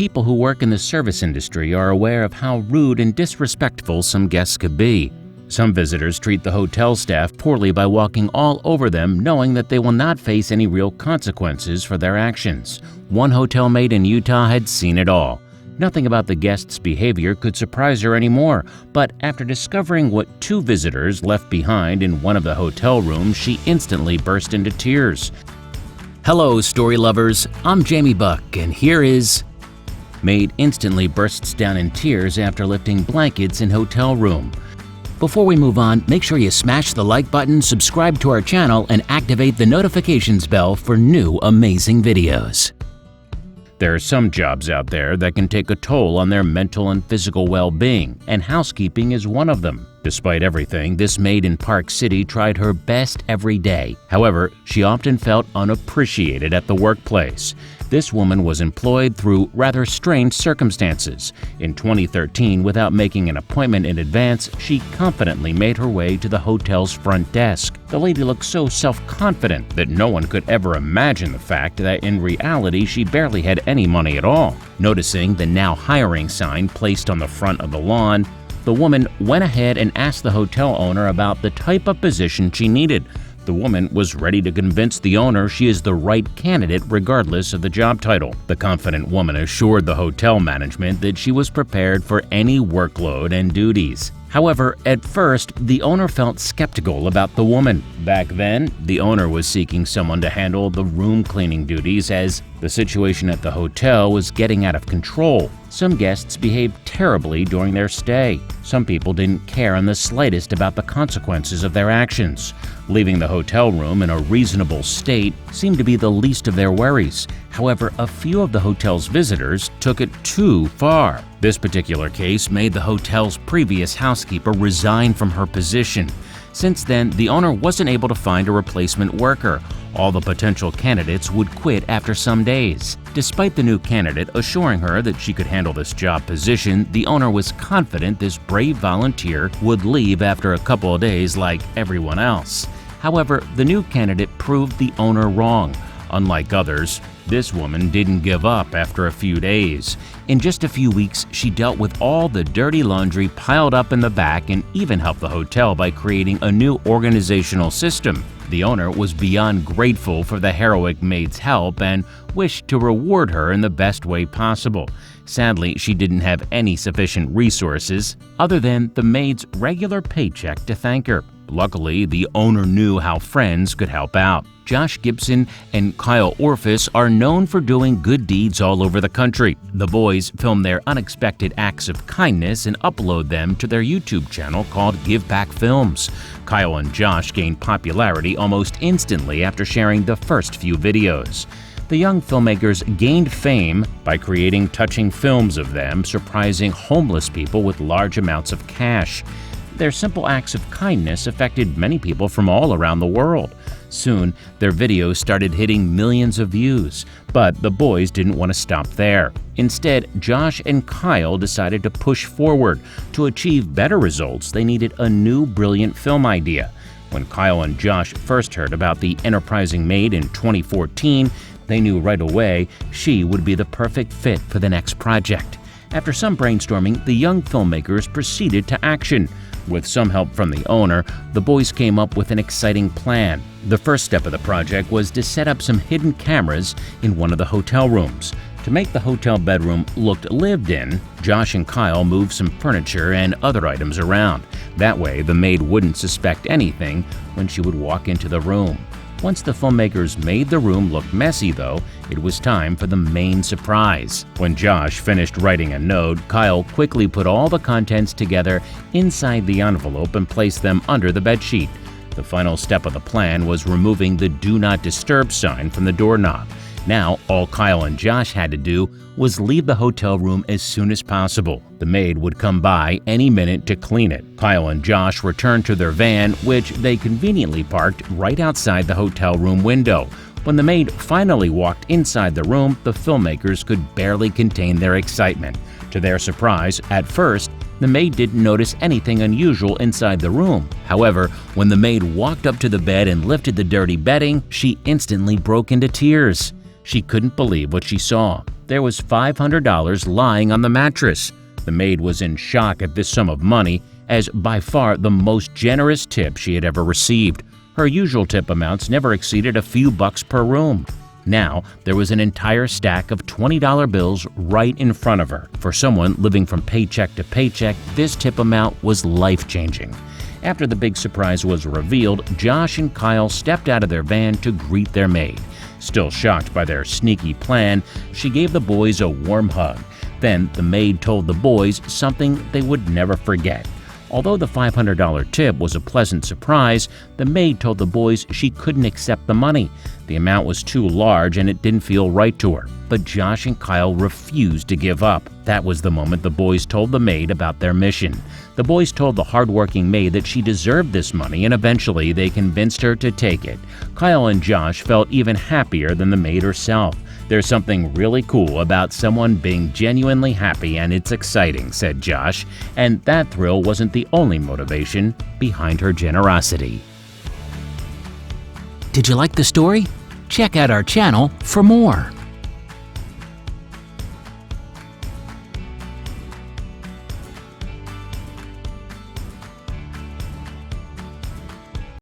people who work in the service industry are aware of how rude and disrespectful some guests could be. Some visitors treat the hotel staff poorly by walking all over them, knowing that they will not face any real consequences for their actions. One hotel maid in Utah had seen it all. Nothing about the guests' behavior could surprise her anymore, but after discovering what two visitors left behind in one of the hotel rooms, she instantly burst into tears. Hello, story lovers. I'm Jamie Buck, and here is Maid instantly bursts down in tears after lifting blankets in hotel room. Before we move on, make sure you smash the like button, subscribe to our channel, and activate the notifications bell for new amazing videos. There are some jobs out there that can take a toll on their mental and physical well-being, and housekeeping is one of them. Despite everything, this maid in Park City tried her best every day. However, she often felt unappreciated at the workplace. This woman was employed through rather strange circumstances. In 2013, without making an appointment in advance, she confidently made her way to the hotel's front desk. The lady looked so self-confident that no one could ever imagine the fact that in reality she barely had any money at all. Noticing the "Now Hiring" sign placed on the front of the lawn, the woman went ahead and asked the hotel owner about the type of position she needed. The woman was ready to convince the owner she is the right candidate regardless of the job title. The confident woman assured the hotel management that she was prepared for any workload and duties. However, at first, the owner felt skeptical about the woman. Back then, the owner was seeking someone to handle the room cleaning duties as the situation at the hotel was getting out of control. Some guests behaved terribly during their stay. Some people didn't care in the slightest about the consequences of their actions. Leaving the hotel room in a reasonable state seemed to be the least of their worries. However, a few of the hotel's visitors took it too far. This particular case made the hotel's previous housekeeper resign from her position. Since then, the owner wasn't able to find a replacement worker. All the potential candidates would quit after some days. Despite the new candidate assuring her that she could handle this job position, the owner was confident this brave volunteer would leave after a couple of days like everyone else. However, the new candidate proved the owner wrong. Unlike others, this woman didn't give up after a few days. In just a few weeks, she dealt with all the dirty laundry piled up in the back and even helped the hotel by creating a new organizational system. The owner was beyond grateful for the heroic maid's help and wished to reward her in the best way possible. Sadly, she didn't have any sufficient resources other than the maid's regular paycheck to thank her. Luckily, the owner knew how friends could help out. Josh Gibson and Kyle Orphis are known for doing good deeds all over the country. The boys film their unexpected acts of kindness and upload them to their YouTube channel called Give Back Films. Kyle and Josh gained popularity almost instantly after sharing the first few videos. The young filmmakers gained fame by creating touching films of them surprising homeless people with large amounts of cash. Their simple acts of kindness affected many people from all around the world. Soon, their videos started hitting millions of views, but the boys didn't want to stop there. Instead, Josh and Kyle decided to push forward. To achieve better results, they needed a new brilliant film idea. When Kyle and Josh first heard about the enterprising Maid in 2014, they knew right away she would be the perfect fit for the next project. After some brainstorming, the young filmmakers proceeded to action. With some help from the owner, the boys came up with an exciting plan. The first step of the project was to set up some hidden cameras in one of the hotel rooms. To make the hotel bedroom look lived in, Josh and Kyle moved some furniture and other items around. That way, the maid wouldn't suspect anything when she would walk into the room. Once the filmmakers made the room look messy, though, it was time for the main surprise. When Josh finished writing a note, Kyle quickly put all the contents together inside the envelope and placed them under the bedsheet. The final step of the plan was removing the Do Not Disturb sign from the doorknob. Now, all Kyle and Josh had to do was leave the hotel room as soon as possible. The maid would come by any minute to clean it. Kyle and Josh returned to their van, which they conveniently parked right outside the hotel room window. When the maid finally walked inside the room, the filmmakers could barely contain their excitement. To their surprise, at first, the maid didn't notice anything unusual inside the room. However, when the maid walked up to the bed and lifted the dirty bedding, she instantly broke into tears. She couldn't believe what she saw. there was $500 lying on the mattress. The maid was in shock at this sum of money, as by far the most generous tip she had ever received. Her usual tip amounts never exceeded a few bucks per room. Now, there was an entire stack of $20 bills right in front of her. For someone living from paycheck to paycheck, this tip amount was life-changing. After the big surprise was revealed, Josh and Kyle stepped out of their van to greet their maid. Still shocked by their sneaky plan, she gave the boys a warm hug. Then the maid told the boys something they would never forget. Although the $500 tip was a pleasant surprise, the maid told the boys she couldn't accept the money. The amount was too large and it didn't feel right to her. But Josh and Kyle refused to give up. That was the moment the boys told the maid about their mission. The boys told the hardworking maid that she deserved this money, and eventually they convinced her to take it. Kyle and Josh felt even happier than the maid herself. "There's something really cool about someone being genuinely happy, and it's exciting," said Josh. And that thrill wasn't the only motivation behind her generosity. Did you like the story? Check out our channel for more.